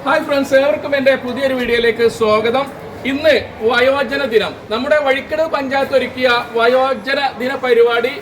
Hi friends, ഏവർക്കും എൻ്റെ പുതിയൊരു വീഡിയോയിലേക്ക് സ്വാഗതം. ഇന്ന് വയോജന ദിനം. നമ്മുടെ വഴിക്കടവ് പഞ്ചായത്ത് ഒരുക്കിയ വയോജന ദിന പരിപാടി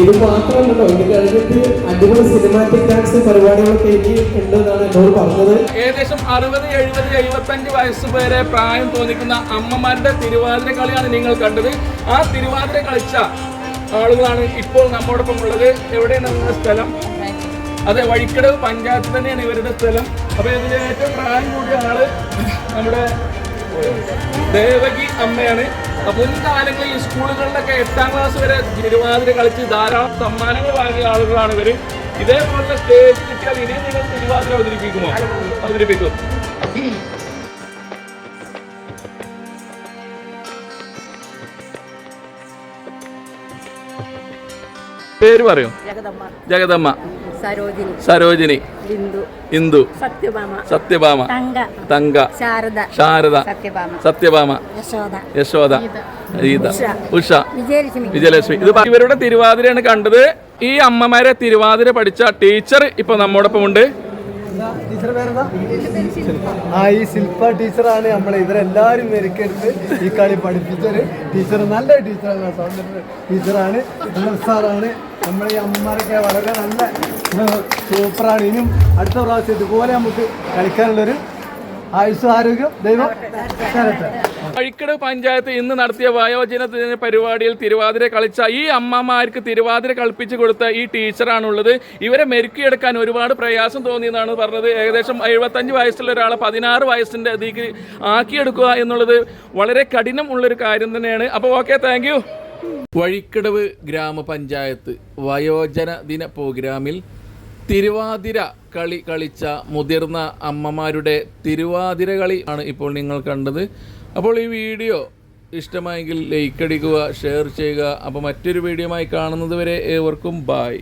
ഇത് മാത്രമല്ലോ, ഇത് കഴിഞ്ഞിട്ട് അടിപൊളി സിനിമാറ്റിക് ഡാൻസ് പരിപാടികളൊക്കെ ഉണ്ടെന്നാണ് എന്നോട് പറഞ്ഞത്. ഏകദേശം 60, 70, 75 വയസ്സ് വരെ പ്രായം തോന്നിക്കുന്ന അമ്മമാരുടെ തിരുവാതിര കളിയാണ് നിങ്ങൾ കണ്ടത്. ആ തിരുവാതിര കളിച്ച ആളുകളാണ് ഇപ്പോൾ നമ്മോടൊപ്പം ഉള്ളത്. എവിടെയാണ് നിങ്ങളുടെ സ്ഥലം? അതെ, വഴിക്കടവ് പഞ്ചായത്ത് തന്നെയാണ് ഇവരുടെ സ്ഥലം. അപ്പൊ ഇതിൽ ഏറ്റവും പ്രായം കൂടിയ ആള് നമ്മുടെ ദേവകി അമ്മയാണ്. മുൻകാലങ്ങളിൽ ഈ സ്കൂളുകളിലൊക്കെ 8ാം ക്ലാസ് വരെ തിരുവാതിര കളിച്ച് ധാരാളം സമ്മാനങ്ങൾ വാങ്ങിയ ആളുകളാണ് ഇവര്. ഇതേപോലുള്ള സ്റ്റേജ് കിട്ടിയാൽ ഇനിയും നിങ്ങൾ തിരുവാതിര അവതരിപ്പിക്കും. പേര് പറയൂ. ജഗദമ്മ, സരോജിനി, ഇന്ദു, സത്യഭാമ, തങ്ക, ശാരദ, സത്യഭാമ, യശോദ, ഗീത, ഉഷ, വിജയലക്ഷ്മി. ഇത് ഇവരുടെ തിരുവാതിരയാണ് കണ്ടത്. ഈ അമ്മമാരെ തിരുവാതിര പഠിച്ച ടീച്ചർ ഇപ്പൊ നമ്മോടൊപ്പം ഉണ്ട്. ഈ ശില്പ ടീച്ചറാണ് നമ്മളെ ഇവരെല്ലാരും മെരുക്കെടുത്ത് ഈ കളി പഠിപ്പിച്ചൊരു ടീച്ചർ. നല്ല ടീച്ചറാണ്, സൗന്ദര്യ ടീച്ചറാണ്, സാറാണ്. നമ്മളെ ഈ അമ്മമാരൊക്കെ വളരെ നല്ല സൂപ്പറാണ്. ഇനിയും അടുത്ത പ്രാവശ്യം ഇതുപോലെ നമുക്ക് കളിക്കാനുള്ളൊരു ആയുസ്സും ആരോഗ്യം ദൈവം തരട്ടെ. വഴിക്കടവ് പഞ്ചായത്ത് ഇന്ന് നടത്തിയ വയോജന ദിന പരിപാടിയിൽ തിരുവാതിര കളിച്ച ഈ അമ്മമാർക്ക് തിരുവാതിര കളിപ്പിച്ച് കൊടുത്ത ഈ ടീച്ചറാണുള്ളത്. ഇവരെ മെരുക്കിയെടുക്കാൻ ഒരുപാട് പ്രയാസം തോന്നിയെന്നാണ് പറഞ്ഞത്. ഏകദേശം 75 വയസ്സുള്ള ഒരാളെ 16 വയസ്സിൻ്റെ അതിലേക്ക് ആക്കിയെടുക്കുക എന്നുള്ളത് വളരെ കഠിനം ഉള്ളൊരു കാര്യം തന്നെയാണ്. അപ്പോൾ ഓക്കെ, താങ്ക് യു. വഴിക്കടവ് ഗ്രാമപഞ്ചായത്ത് വയോജന ദിന പ്രോഗ്രാമിൽ തിരുവാതിര കളി കളിച്ച മുതിർന്ന അമ്മമാരുടെ തിരുവാതിര കളി ആണ് ഇപ്പോൾ നിങ്ങൾ കണ്ടത്. അപ്പോൾ ഈ വീഡിയോ ഇഷ്ടമായെങ്കിൽ ലൈക്ക് അടിക്കുക, ഷെയർ ചെയ്യുക. അപ്പോൾ മറ്റൊരു വീഡിയോയുമായി കാണുന്നത് വരെ ഏവർക്കും ബായ്.